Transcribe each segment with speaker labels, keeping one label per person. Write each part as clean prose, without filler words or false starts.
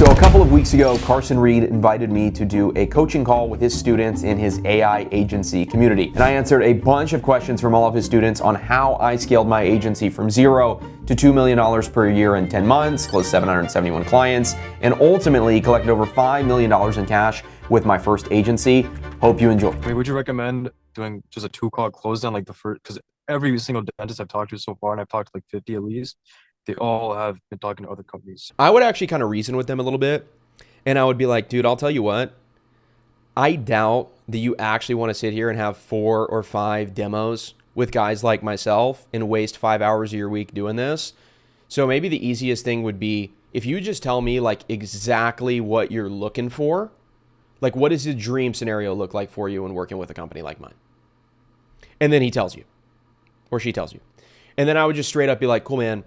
Speaker 1: So a couple of weeks ago, Carson Reed invited me to do a coaching call with his students in his AI agency community. And I answered a bunch of questions from all of his students on how I scaled my agency from $0 to $2 million per year in 10 months, closed 771 clients, and ultimately collected over $5 million in cash with my first agency. Hope you enjoy.
Speaker 2: I mean, would you recommend doing just a 2-call close down like the first? Because every single dentist I've talked to so far, and I've talked to like 50 at least, they all have been talking to other companies.
Speaker 3: I would actually kind of reason with them a little bit, and I would be like, dude, I'll tell you what, I doubt that you actually want to sit here and have 4 or 5 demos with guys like myself and waste 5 hours of your week doing this. So maybe the easiest thing would be if you just tell me like exactly what you're looking for. Like, what does the dream scenario look like for you when working with a company like mine? And then he tells you, or she tells you. And then I would just straight up be like, cool, man,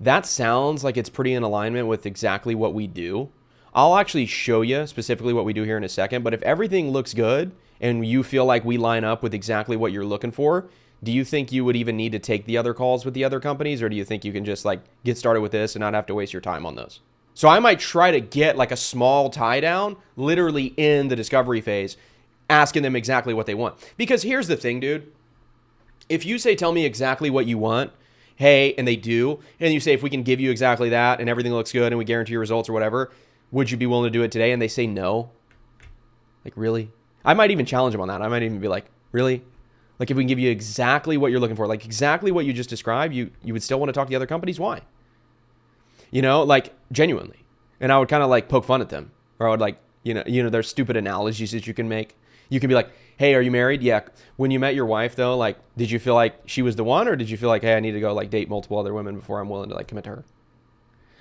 Speaker 3: that sounds like it's pretty in alignment with exactly what we do. I'll actually show you specifically what we do here in a second. But if everything looks good and you feel like we line up with exactly what you're looking for, do you think you would even need to take the other calls with the other companies? Or do you think you can just like get started with this and not have to waste your time on those? So I might try to get like a small tie down literally in the discovery phase, asking them exactly what they want. Because here's the thing, dude. If you say, tell me exactly what you want, hey, and they do, and you say, if we can give you exactly that and everything looks good and we guarantee your results or whatever, would you be willing to do it today? And they say no. Like, really? I might even challenge them on that. I might even be like, really? Like, if we can give you exactly what you're looking for, like exactly what you just described, you would still want to talk to the other companies? Why? You know, like genuinely. And I would kind of like poke fun at them, or I would like, you know, there's stupid analogies that you can make. You can be like, hey, are you married? Yeah. When you met your wife though, like, did you feel like she was the one, or did you feel like, hey, I need to go like date multiple other women before I'm willing to like commit to her?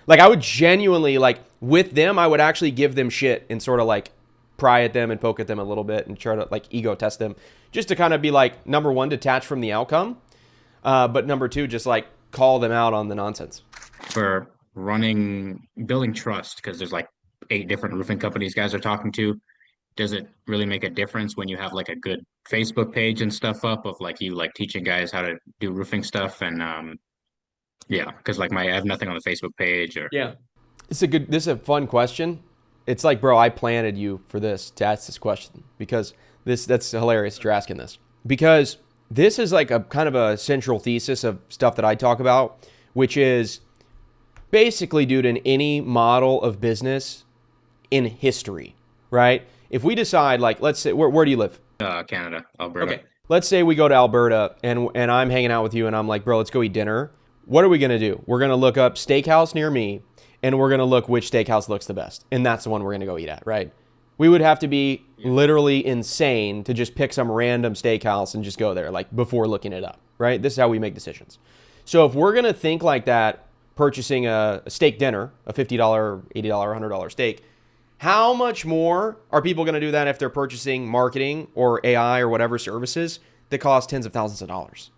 Speaker 3: Like, I would genuinely like with them, I would actually give them shit and sort of like pry at them and poke at them a little bit and try to like ego test them just to kind of be like, number one, detach from the outcome. But number two, just like call them out on the nonsense.
Speaker 4: For building trust, because there's like 8 different roofing companies guys are talking to. Does it really make a difference when you have like a good Facebook page and stuff up of like you like teaching guys how to do roofing stuff? And yeah, because like I have nothing on the Facebook page or
Speaker 3: Yeah. This is a fun question. It's like, bro, I planted you for this to ask this question because that's hilarious that you're asking this. Because this is like a kind of a central thesis of stuff that I talk about, which is basically, dude, in any model of business in history, right? If we decide, like, let's say, where do you live?
Speaker 4: Canada, Alberta.
Speaker 3: Okay. Let's say we go to Alberta and I'm hanging out with you and I'm like, bro, let's go eat dinner. What are we going to do? We're going to look up steakhouse near me and we're going to look which steakhouse looks the best. And that's the one we're going to go eat at, right? We would have to be literally insane to just pick some random steakhouse and just go there, like, before looking it up, right? This is how we make decisions. So if we're going to think like that, purchasing a steak dinner, a $50, $80, $100 steak, how much more are people going to do that if they're purchasing marketing or AI or whatever services that cost tens of thousands of dollars,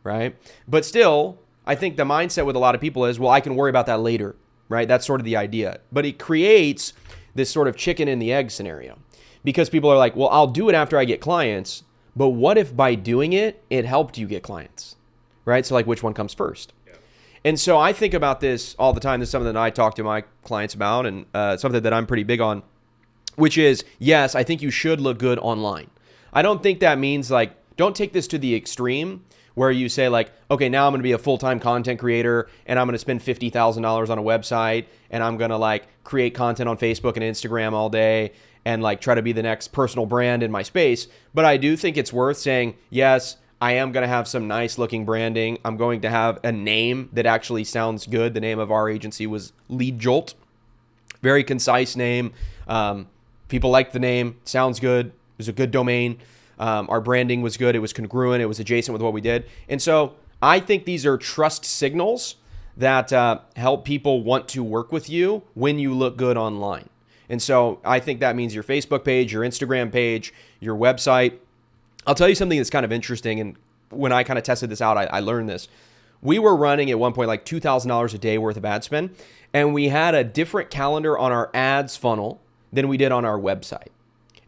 Speaker 3: right? But still, I think the mindset with a lot of people is, well, I can worry about that later, right? That's sort of the idea. But it creates this sort of chicken and the egg scenario because people are like, well, I'll do it after I get clients, but what if by doing it, it helped you get clients, right? So like, which one comes first? And so I think about this all the time. This is something that I talk to my clients about and something that I'm pretty big on, which is, yes, I think you should look good online. I don't think that means like, don't take this to the extreme where you say like, okay, now I'm going to be a full-time content creator and I'm going to spend $50,000 on a website and I'm going to like create content on Facebook and Instagram all day and like try to be the next personal brand in my space. But I do think it's worth saying, yes, I am going to have some nice looking branding. I'm going to have a name that actually sounds good. The name of our agency was Lead Jolt. Very concise name. People liked the name. Sounds good. It was a good domain. Our branding was good. It was congruent. It was adjacent with what we did. And so I think these are trust signals that help people want to work with you when you look good online. And so I think that means your Facebook page, your Instagram page, your website. I'll tell you something that's kind of interesting. And when I kind of tested this out, I learned this. We were running at one point like $2,000 a day worth of ad spend. And we had a different calendar on our ads funnel than we did on our website.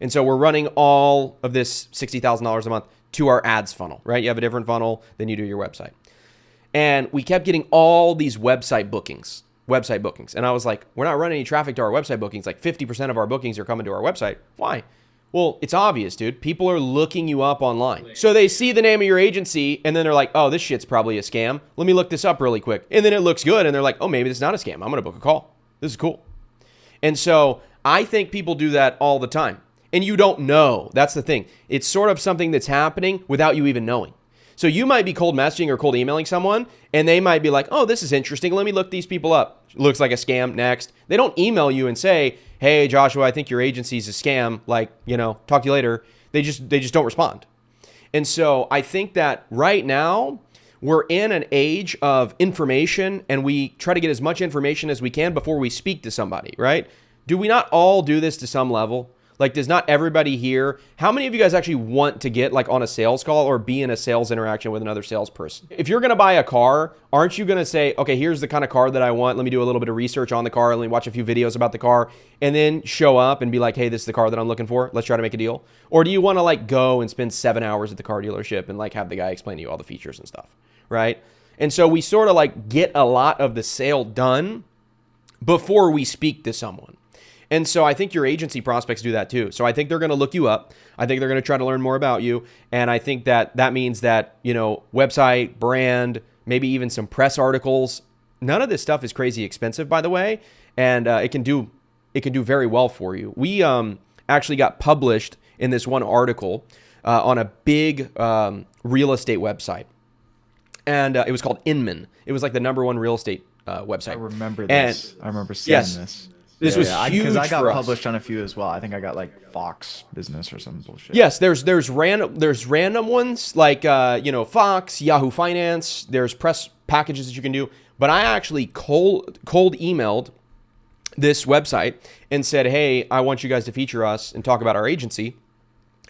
Speaker 3: And so we're running all of this $60,000 a month to our ads funnel, right? You have a different funnel than you do your website. And we kept getting all these website bookings website bookings. And I was like, we're not running any traffic to our website bookings. Like 50% of our bookings are coming to our website. Why? Well, it's obvious, dude. People are looking you up online. So they see the name of your agency and then they're like, oh, this shit's probably a scam. Let me look this up really quick. And then it looks good and they're like, oh, maybe this is not a scam. I'm going to book a call. This is cool. And so I think people do that all the time. And you don't know. That's the thing. It's sort of something that's happening without you even knowing. So you might be cold messaging or cold emailing someone and they might be like, oh, this is interesting. Let me look these people up. Looks like a scam. Next. They don't email you and say, hey, Joshua, I think your agency's a scam. Like, talk to you later. They just don't respond. And so I think that right now we're in an age of information and we try to get as much information as we can before we speak to somebody, right? Do we not all do this to some level? Like, does not everybody here, how many of you guys actually want to get like on a sales call or be in a sales interaction with another salesperson? If you're going to buy a car, aren't you going to say, okay, here's the kind of car that I want. Let me do a little bit of research on the car. Let me watch a few videos about the car and then show up and be like, hey, this is the car that I'm looking for. Let's try to make a deal. Or do you want to like go and spend 7 hours at the car dealership and like have the guy explain to you all the features and stuff, right? And so we sort of like get a lot of the sale done before we speak to someone. And so I think your agency prospects do that too. So I think they're going to look you up. I think they're going to try to learn more about you. And I think that means that, website, brand, maybe even some press articles. None of this stuff is crazy expensive, by the way. And it can do very well for you. We actually got published in this one article on a big real estate website. And it was called Inman. It was like the #1 real estate website.
Speaker 5: I remember this.
Speaker 3: And
Speaker 5: I remember seeing
Speaker 3: yes,
Speaker 5: this.
Speaker 3: This was huge
Speaker 5: because I got
Speaker 3: for us.
Speaker 5: published on a few as well. I think I got like Fox Business or some bullshit.
Speaker 3: Yes, there's random ones like Fox, Yahoo Finance. There's press packages that you can do. But I actually cold emailed this website and said, hey, I want you guys to feature us and talk about our agency.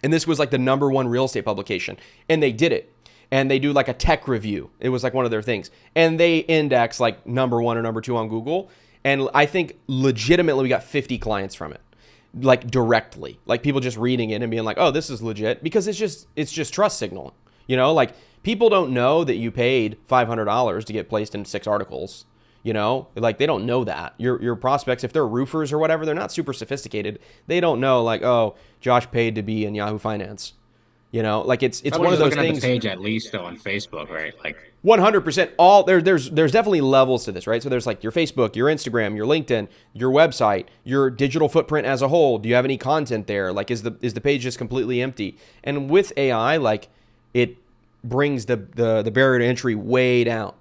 Speaker 3: And this was like the #1 real estate publication, and they did it. And they do like a tech review. It was like one of their things, and they index like #1 or #2 on Google. And I think legitimately we got 50 clients from it, like directly, like people just reading it and being like, oh, this is legit, because it's just trust signal. Like people don't know that you paid $500 to get placed in 6 articles, like they don't know that. Your prospects, if they're roofers or whatever, they're not super sophisticated. They don't know like, oh, Josh paid to be in Yahoo Finance. Like it's one of those
Speaker 4: looking
Speaker 3: things.
Speaker 4: at the page at least though on Facebook, right? Like
Speaker 3: 100%. All there's definitely levels to this, right? So there's like your Facebook, your Instagram, your LinkedIn, your website, your digital footprint as a whole. Do you have any content there? Like is the page just completely empty? And with AI, like it brings the barrier to entry way down.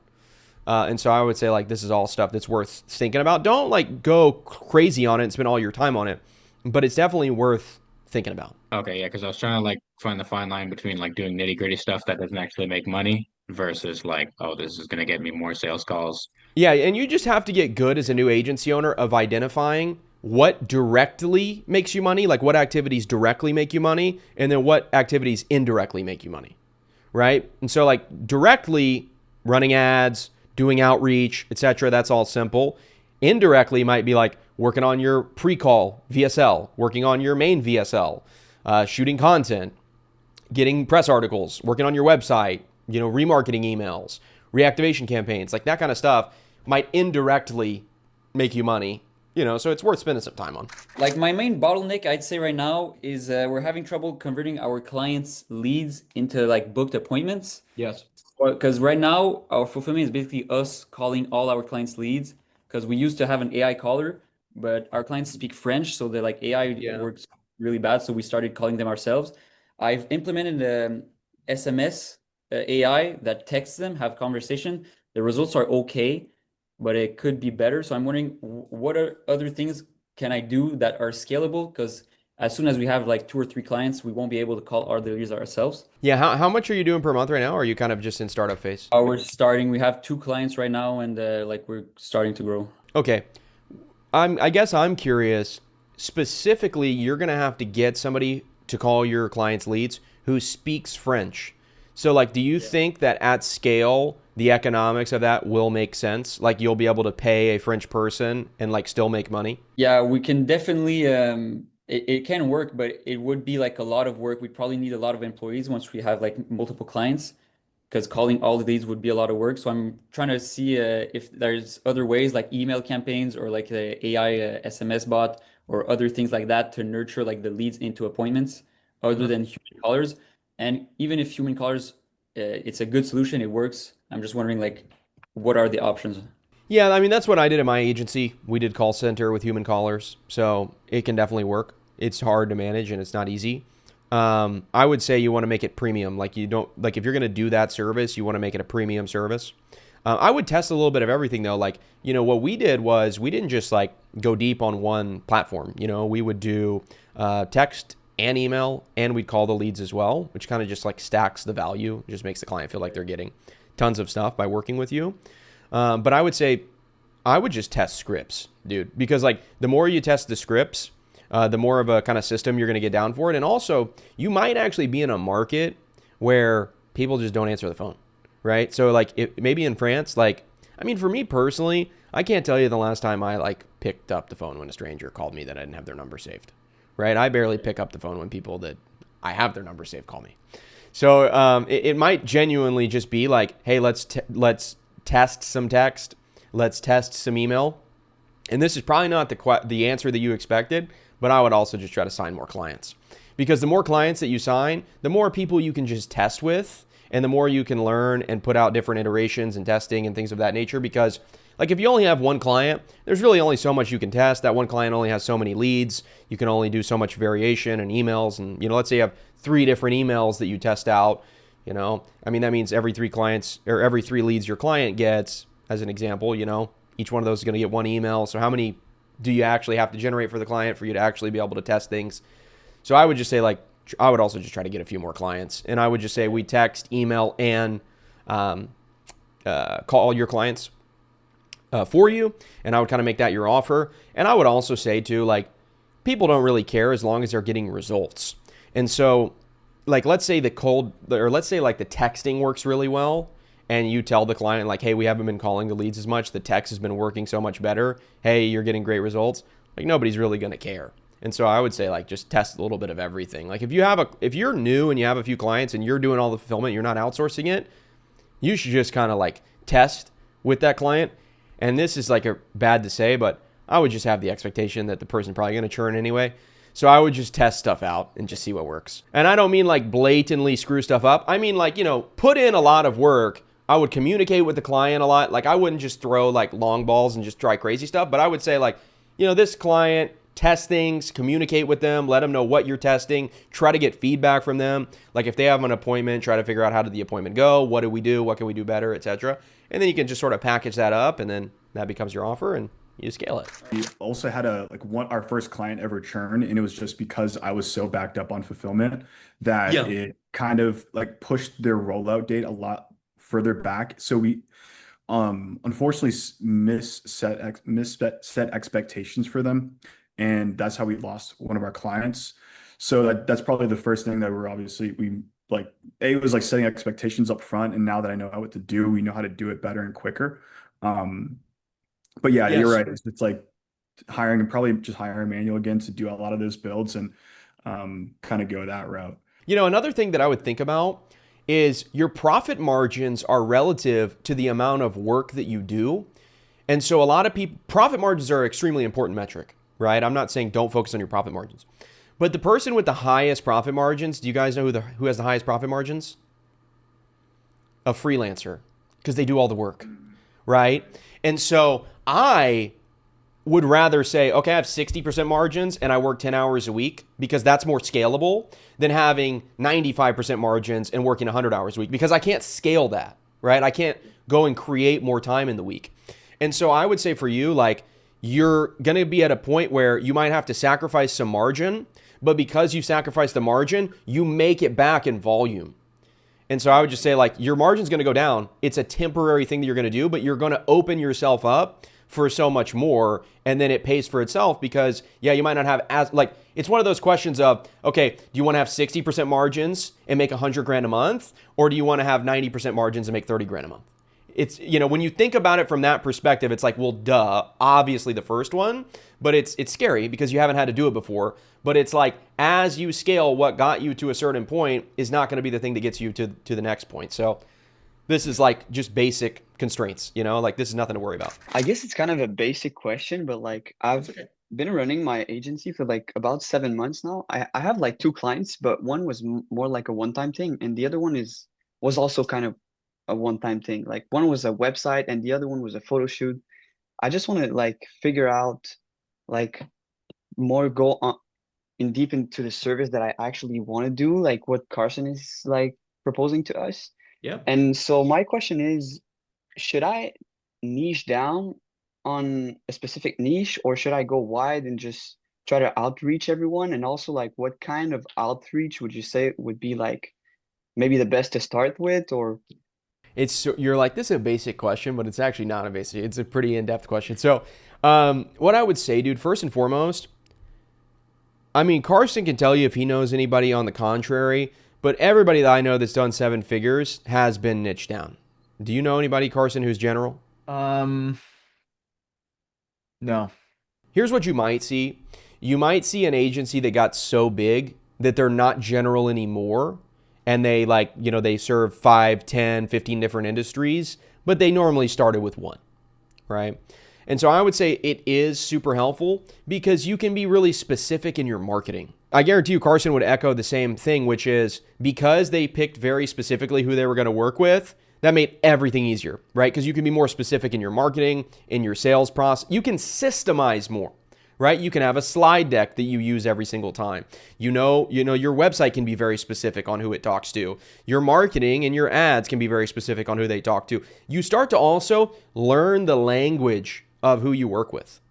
Speaker 3: And so I would say like this is all stuff that's worth thinking about. Don't like go crazy on it and spend all your time on it, but it's definitely worth thinking about.
Speaker 4: Okay, yeah, because I was trying to like find the fine line between like doing nitty-gritty stuff that doesn't actually make money versus like, oh, this is gonna get me more sales calls.
Speaker 3: Yeah, and you just have to get good as a new agency owner of identifying what directly makes you money, like what activities directly make you money, and then what activities indirectly make you money, right? And so like directly running ads, doing outreach, etc., that's all simple. Indirectly might be like working on your pre-call VSL, working on your main VSL, shooting content, getting press articles, working on your website, remarketing emails, reactivation campaigns, like that kind of stuff might indirectly make you money, so it's worth spending some time on.
Speaker 6: Like my main bottleneck, I'd say right now is we're having trouble converting our clients' leads into like booked appointments.
Speaker 3: Yes.
Speaker 6: Because right now our fulfillment is basically us calling all our clients' leads, because we used to have an AI caller, but our clients speak French, so they're like AI works really bad, so we started calling them ourselves. I've implemented the SMS AI that texts them, have conversation. The results are okay, but it could be better. So I'm wondering what are other things can I do that are scalable? Because as soon as we have like 2 or 3 clients, we won't be able to call all the leads ourselves.
Speaker 3: Yeah, how much are you doing per month right now? Or are you kind of just in startup phase?
Speaker 6: We're starting. We have 2 clients right now, and like we're starting to grow.
Speaker 3: Okay. I guess I'm curious. Specifically, you're going to have to get somebody to call your clients' leads who speaks French. So like, do you think that at scale, the economics of that will make sense? Like you'll be able to pay a French person and like still make money?
Speaker 6: Yeah, we can definitely, it can work, but it would be like a lot of work. We'd probably need a lot of employees once we have like multiple clients. because calling all of these would be a lot of work. So I'm trying to see if there's other ways like email campaigns or like the AI SMS bot or other things like that to nurture like the leads into appointments other than human callers. And even if human callers, it's a good solution, it works. I'm just wondering like, what are the options?
Speaker 3: Yeah, I mean, that's what I did at my agency. We did call center with human callers, so it can definitely work. It's hard to manage and it's not easy. I would say you want to make it premium. Like you don't, like if you're going to do that service, you want to make it a premium service. I would test a little bit of everything though. Like, what we did was we didn't just like go deep on one platform. We would do text and email, and we'd call the leads as well, which kind of just like stacks the value, just makes the client feel like they're getting tons of stuff by working with you. But I would say I would just test scripts, dude, because like the more you test the scripts, the more of a kind of system you're going to get down for it. And also you might actually be in a market where people just don't answer the phone, right? So like maybe in France, like, I mean, for me personally, I can't tell you the last time I like picked up the phone when a stranger called me that I didn't have their number saved, right? I barely pick up the phone when people that I have their number saved call me. So it might genuinely just be like, hey, let's test some text, let's test some email. And this is probably not the answer that you expected, but I would also just try to sign more clients. Because the more clients that you sign, the more people you can just test with, and the more you can learn and put out different iterations and testing and things of that nature. Because like if you only have one client, there's really only so much you can test. That one client only has so many leads. You can only do so much variation and emails. And let's say you have 3 different emails that you test out. I mean, that means every 3 clients or every 3 leads your client gets, as an example, each one of those is going to get 1 email. So how many do you actually have to generate for the client for you to actually be able to test things? So I would just say like, I would also just try to get a few more clients. And I would just say we text, email, and call your clients for you. And I would kind of make that your offer. And I would also say too, like, people don't really care as long as they're getting results. And so like, let's say like the texting works really well. And you tell the client like, hey, we haven't been calling the leads as much. The text has been working so much better. Hey, you're getting great results. Like nobody's really going to care. And so I would say like just test a little bit of everything. Like if you're new and you have a few clients and you're doing all the fulfillment, you're not outsourcing it, you should just kind of like test with that client. And this is like bad to say, but I would just have the expectation that the person's probably going to churn anyway. So I would just test stuff out and just see what works. And I don't mean like blatantly screw stuff up. I mean like, put in a lot of work. I would communicate with the client a lot. Like I wouldn't just throw like long balls and just try crazy stuff, but I would say like, this client, test things, communicate with them, let them know what you're testing, try to get feedback from them. Like if they have an appointment, try to figure out how did the appointment go, what did we do, what can we do better, etc. And then you can just sort of package that up and then that becomes your offer and you scale it.
Speaker 5: We also had our first client ever churn, and it was just because I was so backed up on fulfillment that it kind of like pushed their rollout date a lot further back. So we unfortunately set expectations for them, and that's how we lost one of our clients. So that's probably the first thing that it was like setting expectations up front, and now that I know what to do, we know how to do it better and quicker. But yeah, yes. You're right. It's like probably just hiring manual again to do a lot of those builds and kind of go that route.
Speaker 3: Another thing that I would think about is your profit margins are relative to the amount of work that you do. And so a lot of people, profit margins are an extremely important metric, right? I'm not saying don't focus on your profit margins. But the person with the highest profit margins, do you guys know who has the highest profit margins? A freelancer, because they do all the work, right? And so I would rather say, okay, I have 60% margins and I work 10 hours a week because that's more scalable than having 95% margins and working 100 hours a week because I can't scale that, right? I can't go and create more time in the week. And so I would say for you, like you're going to be at a point where you might have to sacrifice some margin, but because you sacrifice the margin, you make it back in volume. And so I would just say like your margin's going to go down. It's a temporary thing that you're going to do, but you're going to open yourself up for so much more, and then it pays for itself because you might not have it's one of those questions of, okay, do you want to have 60% margins and make $100,000 a month, or do you want to have 90% margins and make $30,000 a month? It's, when you think about it from that perspective, it's like, well, duh, obviously the first one, but it's scary because you haven't had to do it before. But it's like, as you scale, what got you to a certain point is not going to be the thing that gets you to the next point. So This is like just basic constraints, you know, like this is nothing to worry about.
Speaker 7: I guess it's kind of a basic question, but like I've been running my agency for like about 7 months now. I have like two clients, but one was more like a one-time thing, and the other one was also kind of a one-time thing. Like one was a website, and the other one was a photo shoot. I just want to like figure out like more go on in deep into the service that I actually want to do, like what Carson is like proposing to us.
Speaker 8: Yeah.
Speaker 7: And so my question is, should I niche down on a specific niche, or should I go wide and just try to outreach everyone? And also, like, what kind of outreach would you say would be like maybe the best to start with? Or
Speaker 3: You're like, this is a basic question, but it's actually not a basic. It's a pretty in-depth question. So, what I would say, dude, first and foremost, I mean, Carson can tell you if he knows anybody on the contrary, but everybody that I know that's done 7 figures has been niched down. Do you know anybody, Carson, who's general?
Speaker 8: No.
Speaker 3: Here's what you might see. You might see an agency that got so big that they're not general anymore, and they like, you know, they serve 5, 10, 15 different industries, but they normally started with one, right? And so I would say it is super helpful because you can be really specific in your marketing. I guarantee you Carson would echo the same thing, which is because they picked very specifically who they were going to work with, that made everything easier, right? Because you can be more specific in your marketing, in your sales process. You can systemize more, right? You can have a slide deck that you use every single time. You know, your website can be very specific on who it talks to. Your marketing and your ads can be very specific on who they talk to. You start to also learn the language of who you work with,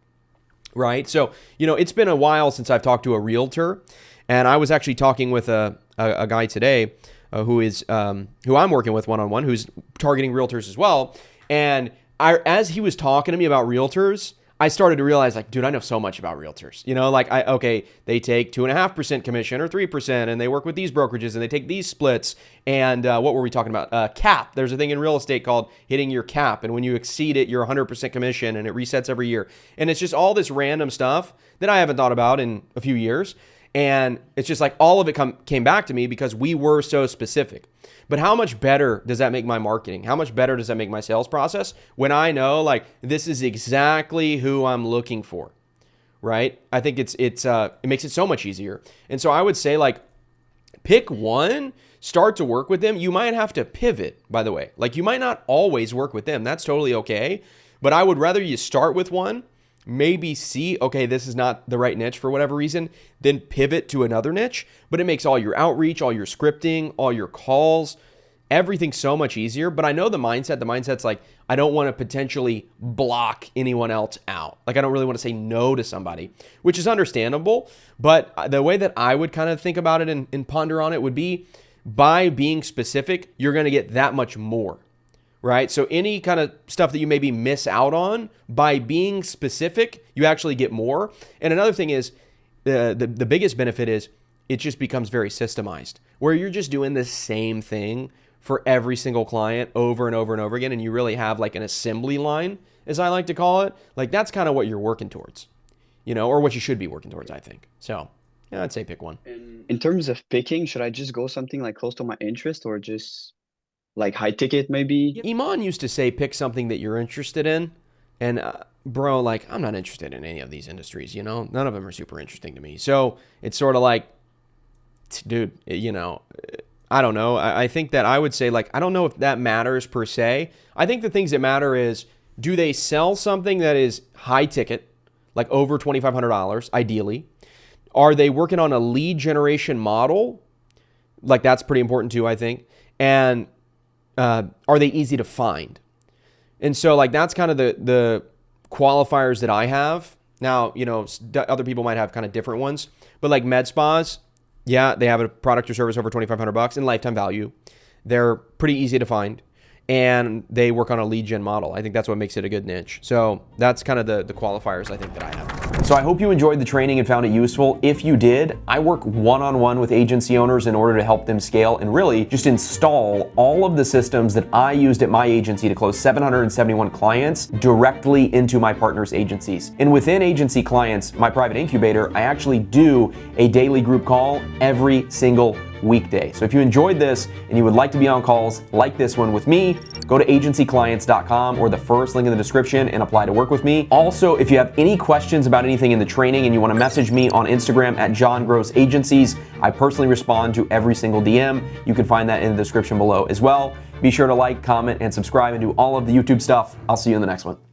Speaker 3: right? So, you know, it's been a while since I've talked to a realtor, and I was actually talking with a guy today who I'm working with one-on-one, who's targeting realtors as well. And as he was talking to me about realtors, I started to realize, like, dude, I know so much about realtors. You know, like, they take 2.5% commission or 3%, and they work with these brokerages, and they take these splits. And what were we talking about? Cap. There's a thing in real estate called hitting your cap. And when you exceed it, you're 100% commission, and it resets every year. And it's just all this random stuff that I haven't thought about in a few years. And it's just like all of it came back to me because we were so specific. But how much better does that make my marketing? How much better does that make my sales process when I know, like, this is exactly who I'm looking for, right? I think it makes it so much easier. And so I would say, like, pick one, start to work with them. You might have to pivot, by the way. Like, you might not always work with them. That's totally okay. But I would rather you start with one, maybe see, okay, this is not the right niche for whatever reason, then pivot to another niche. But it makes all your outreach, all your scripting, all your calls, everything so much easier. But I know the mindset's like, I don't want to potentially block anyone else out. Like, I don't really want to say no to somebody, which is understandable. But the way that I would kind of think about it and ponder on it would be, by being specific, you're going to get that much more. Right? So any kind of stuff that you maybe miss out on, by being specific, you actually get more. And another thing is, the biggest benefit is it just becomes very systemized, where you're just doing the same thing for every single client over and over and over again. And you really have like an assembly line, as I like to call it. Like, that's kind of what you're working towards, you know, or what you should be working towards, I think. So yeah, I'd say pick one.
Speaker 7: in terms of picking, should I just go something like close to my interest, or just like high ticket maybe?
Speaker 3: Iman used to say, pick something that you're interested in. And bro, like, I'm not interested in any of these industries, you know? None of them are super interesting to me. So it's sort of like, dude, you know, I don't know. I think that I would say, like, I don't know if that matters per se. I think the things that matter is, do they sell something that is high ticket, like over $2,500, ideally? Are they working on a lead generation model? Like, that's pretty important too, I think. And are they easy to find? And so, like, that's kind of the qualifiers that I have. Now, you know, other people might have kind of different ones, but like med spas, yeah, they have a product or service over $2,500 in lifetime value. They're pretty easy to find, and they work on a lead gen model. I think that's what makes it a good niche. So that's kind of the qualifiers I think that I have.
Speaker 1: So I hope you enjoyed the training and found it useful. If you did, I work one-on-one with agency owners in order to help them scale and really just install all of the systems that I used at my agency to close 771 clients directly into my partners' agencies. And within agency clients, my private incubator, I actually do a daily group call every single weekday. So if you enjoyed this and you would like to be on calls like this one with me, go to agencyclients.com or the first link in the description and apply to work with me. Also, if you have any questions about anything in the training and you want to message me on Instagram at John Gross Agencies, I personally respond to every single DM. You can find that in the description below as well. Be sure to like, comment, and subscribe and do all of the YouTube stuff. I'll see you in the next one.